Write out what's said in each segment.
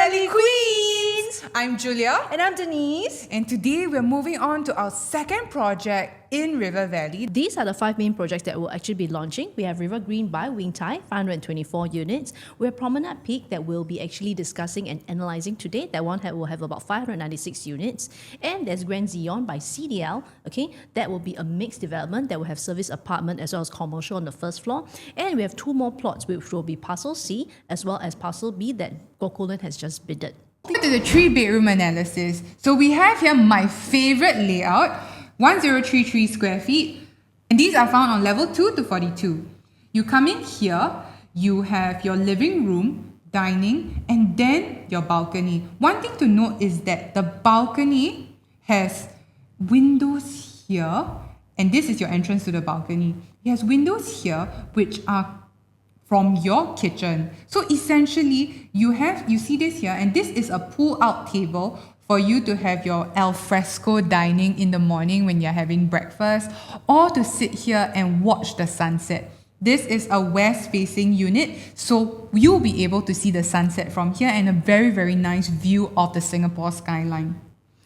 Valley Queens! I'm Julia. And I'm Denise. And today we're moving on to our second project in River Valley. These are the 5 main projects that we'll actually be launching. We have River Green by Wing Tai, 524 units. We have Promenade Peak that we'll be actually discussing and analysing today. That one will have about 596 units. And there's Grand Zion by CDL. Okay, that will be a mixed development that will have service apartment as well as commercial on the first floor. And we have 2 more plots which will be Parcel C as well as Parcel B that Gokulan has just bidded. To the 3-bedroom analysis. So we have here my favorite layout, 1033 square feet. And these are found on level 2 to 42. You come in here, you have your living room, dining, and then your balcony. One thing to note is that the balcony has windows here, and this is your entrance to the balcony. It has windows here which are from your kitchen. So essentially, you see this here, and this is a pull-out table for you to have your al fresco dining in the morning when you're having breakfast, or to sit here and watch the sunset. This is a west-facing unit, so you'll be able to see the sunset from here and a very, very nice view of the Singapore skyline.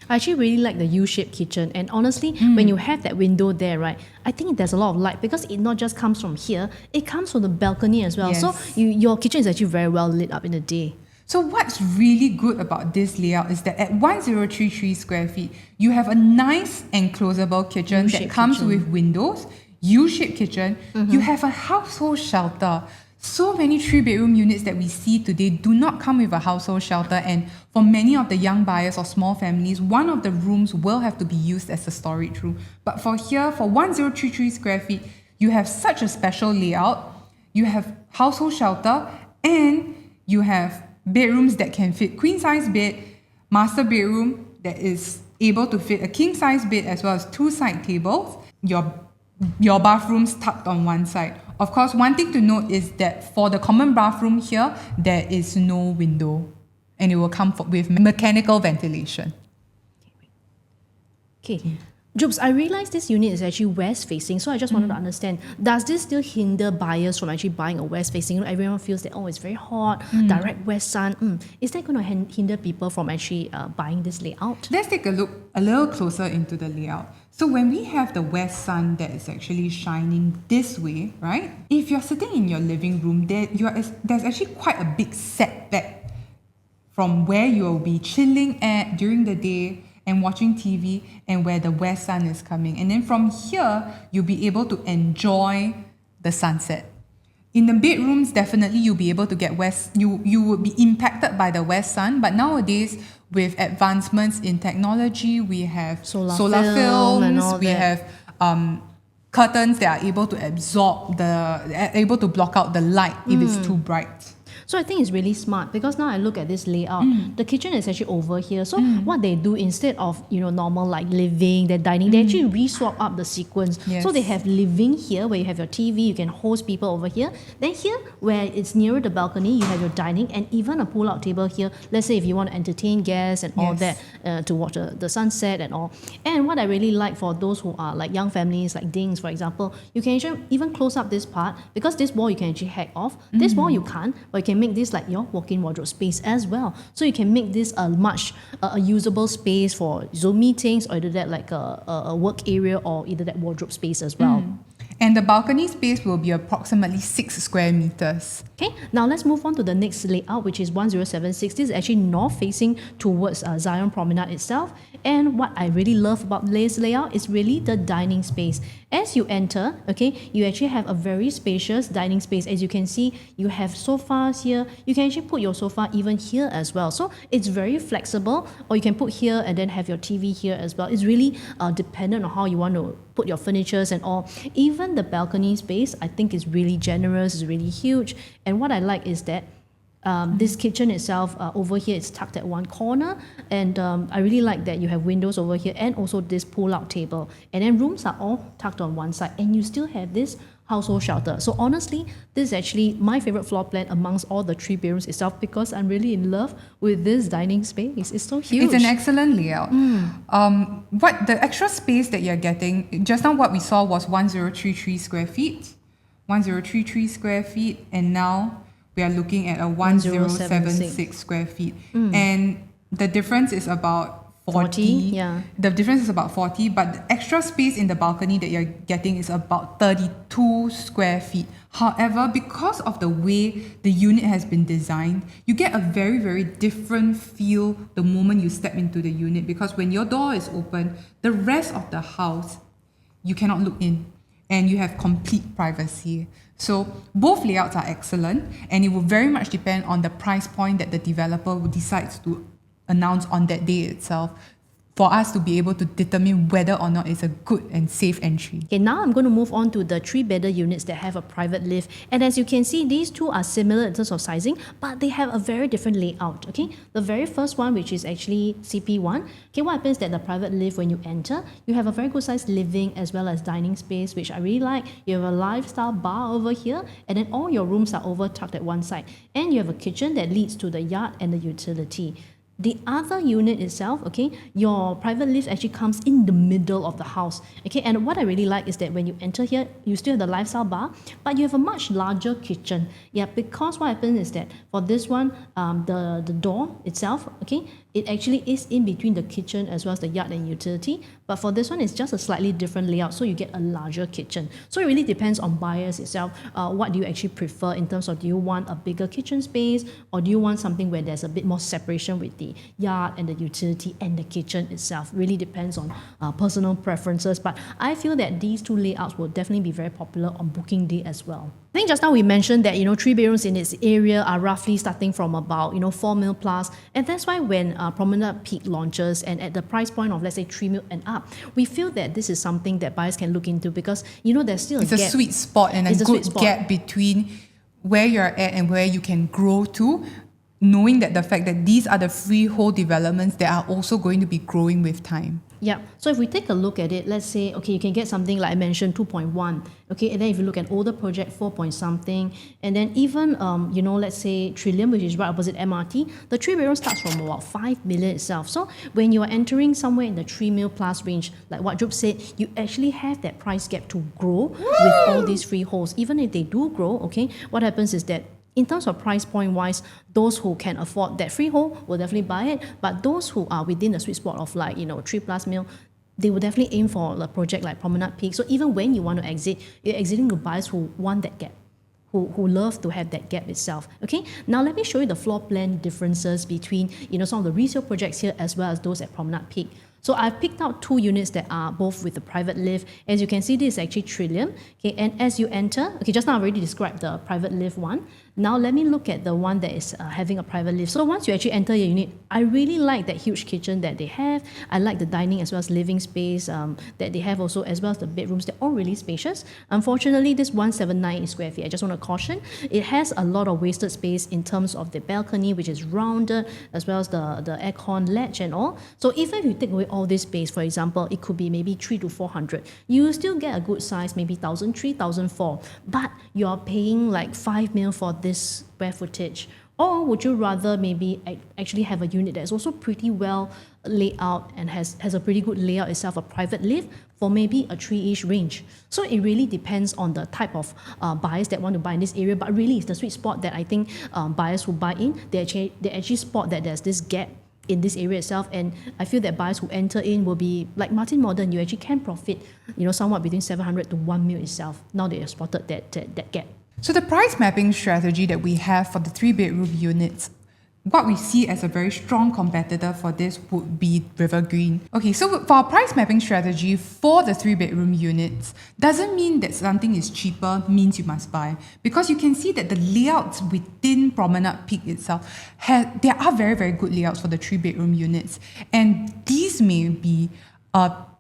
I actually really like the U-shaped kitchen, and honestly, when you have that window there, right, I think there's a lot of light because it not just comes from here, it comes from the balcony as well. Yes. So your kitchen is actually very well lit up in the day. So what's really good about this layout is that at 1033 square feet, you have a nice enclosable kitchen that U-shaped comes kitchen. with windows, U-shaped kitchen. You have a household shelter. So many 3-bedroom units that we see today do not come with a household shelter, and for many of the young buyers or small families, one of the rooms will have to be used as a storage room. But for here, for 1033 square feet, you have such a special layout. You have household shelter, and you have bedrooms that can fit queen-size bed, master bedroom that is able to fit a king-size bed as well as 2 side tables, your bathrooms tucked on one side. Of course, one thing to note is that for the common bathroom here, there is no window, and it will come with mechanical ventilation. Okay. Jubes, I realized this unit is actually west-facing, so I just wanted to understand, does this still hinder buyers from actually buying a west-facing? Everyone feels that, it's very hot, direct west sun. Is that going to hinder people from actually buying this layout? Let's take a look a little closer into the layout. So when we have the west sun that is actually shining this way, right? If you're sitting in your living room, there's actually quite a big setback from where you'll be chilling at during the day and watching TV, and where the west sun is coming. And then from here, you'll be able to enjoy the sunset. In the bedrooms, definitely you'll be able to get you would be impacted by the west sun, but nowadays, with advancements in technology, we have solar films, and all we that. have curtains that are able to able to block out the light if it's too bright. So I think it's really smart because now I look at this layout, the kitchen is actually over here. So what they do instead of normal like living, their dining, they actually re-swap up the sequence. Yes. So they have living here where you have your TV, you can host people over here. Then here where it's nearer the balcony, you have your dining and even a pull-out table here. Let's say if you want to entertain guests and all Yes. that to watch the sunset and all. And what I really like for those who are like young families, like Dings for example, you can actually even close up this part because this wall you can actually hack off. This wall you can't, but you can make this like your walk-in wardrobe space as well. So you can make this a usable space for Zoom meetings, or either that like a work area, or either that wardrobe space as well. And the balcony space will be approximately 6 square meters. Okay, now let's move on to the next layout, which is 1076. This is actually north-facing towards Zion Promenade itself. And what I really love about this layout is really the dining space. As you enter, okay, you actually have a very spacious dining space. As you can see, you have sofas here. You can actually put your sofa even here as well. So it's very flexible, or you can put here and then have your TV here as well. It's really dependent on how you want to put your furnitures and all. Even the balcony space, I think is really generous, is really huge. And what I like is that this kitchen itself over here is tucked at one corner, and I really like that you have windows over here and also this pull-out table, and then rooms are all tucked on one side, and you still have this household shelter. So honestly, this is actually my favorite floor plan amongst all the 3 bedrooms itself because I'm really in love with this dining space. It's so huge. It's an excellent layout. What the extra space that you're getting, just now what we saw was 1033 square feet, 1033 square feet, and now we are looking at a 1076 1076 square feet. And the difference is about 40. yeah. The difference is about 40, but the extra space in the balcony that you're getting is about 32 square feet. However, because of the way the unit has been designed, you get a very, very different feel the moment you step into the unit, because when your door is open, the rest of the house, you cannot look in and you have complete privacy. So both layouts are excellent, and it will very much depend on the price point that the developer decides to announce on that day itself for us to be able to determine whether or not it's a good and safe entry. Okay, now I'm going to move on to the 3-bedder units that have a private lift. And as you can see, these two are similar in terms of sizing, but they have a very different layout. Okay, the very first one, which is actually CP1. Okay, what happens is that the private lift, when you enter, you have a very good sized living as well as dining space, which I really like. You have a lifestyle bar over here, and then all your rooms are over tucked at one side. And you have a kitchen that leads to the yard and the utility. The other unit itself, okay, your private lift actually comes in the middle of the house. Okay, and what I really like is that when you enter here, you still have the lifestyle bar, but you have a much larger kitchen. Yeah, because what happens is that for this one, the door itself, okay, it actually is in between the kitchen as well as the yard and utility. But for this one, it's just a slightly different layout, so you get a larger kitchen. So it really depends on buyers itself. What do you actually prefer in terms of, do you want a bigger kitchen space, or do you want something where there's a bit more separation with the yard and the utility and the kitchen itself? Really depends on personal preferences. But I feel that these two layouts will definitely be very popular on booking day as well. I think just now we mentioned that 3 bedrooms in its area are roughly starting from about 4 mil plus, and that's why when Promenade Peak launches and at the price point of, let's say, 3 mil and up, we feel that this is something that buyers can look into, because there's still it's a gap. It's a sweet spot and a good gap between where you're at and where you can grow to, knowing that the fact that these are the freehold developments that are also going to be growing with time. Yeah, so if we take a look at it, let's say, okay, you can get something like I mentioned, 2.1, okay, and then if you look at older project, 4 point something, and then even, let's say Trillium, which is right opposite MRT, the 3 bedroom starts from about 5 million itself. So when you are entering somewhere in the 3 mil plus range, like what Job said, you actually have that price gap to grow with all these freeholds. Even if they do grow, okay, what happens is that in terms of price point wise, those who can afford that freehold will definitely buy it. But those who are within the sweet spot of 3+ mil, they will definitely aim for a project like Promenade Peak. So even when you want to exit, you're exiting to buyers who want that gap, who love to have that gap itself. Okay, now let me show you the floor plan differences between some of the resale projects here as well as those at Promenade Peak. So I've picked out 2 units that are both with the private lift. As you can see, this is actually Trillium. Okay, and as you enter, okay, just now I already described the private lift one. Now let me look at the one that is having a private lift. So once you actually enter your unit, I really like that huge kitchen that they have. I like the dining as well as living space that they have also, as well as the bedrooms. They're all really spacious. Unfortunately, this 179 square feet, I just want to caution, it has a lot of wasted space in terms of the balcony, which is rounded, as well as the aircon latch and all. So even if you take away all this space, for example, it could be maybe 300 to 400. You still get a good size, maybe 1,003, 1,004. But you're paying like 5 mil for this square footage. Or would you rather maybe actually have a unit that's also pretty well laid out and has a pretty good layout itself, a private lift for maybe a 3-ish range? So it really depends on the type of buyers that want to buy in this area, but really it's the sweet spot that I think buyers who buy in, they actually spot that there's this gap in this area itself, and I feel that buyers who enter in will be like Martin Modern. You actually can profit, somewhat between 700 to 1 mil itself. Now they have spotted that gap. So the price mapping strategy that we have for the 3-bedroom units, what we see as a very strong competitor for this would be River Green. Okay, so for our price mapping strategy for the 3-bedroom units, doesn't mean that something is cheaper means you must buy. Because you can see that the layouts within Promenade Peak itself, there are very, very good layouts for the 3-bedroom units. And these may be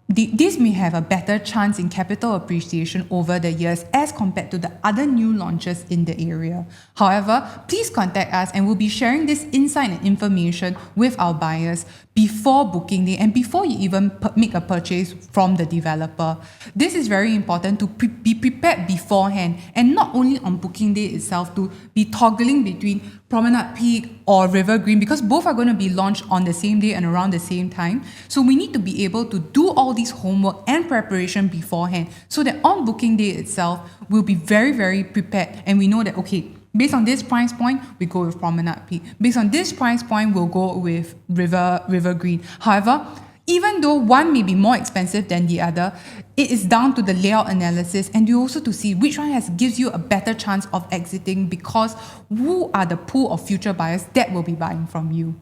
this may have a better chance in capital appreciation over the years as compared to the other new launches in the area. However, please contact us and we'll be sharing this insight and information with our buyers before booking day and before you even make a purchase from the developer. This is very important to be prepared beforehand, and not only on booking day itself to be toggling between Promenade Peak or River Green, because both are going to be launched on the same day and around the same time. So we need to be able to do all this homework and preparation beforehand so that on booking day itself, we'll be very, very prepared and we know that, okay, Based on this price point, we go with Promenade Peak. Based on this price point, we'll go with River Green. However, even though one may be more expensive than the other, it is down to the layout analysis and you also to see which one gives you a better chance of exiting, because who are the pool of future buyers that will be buying from you.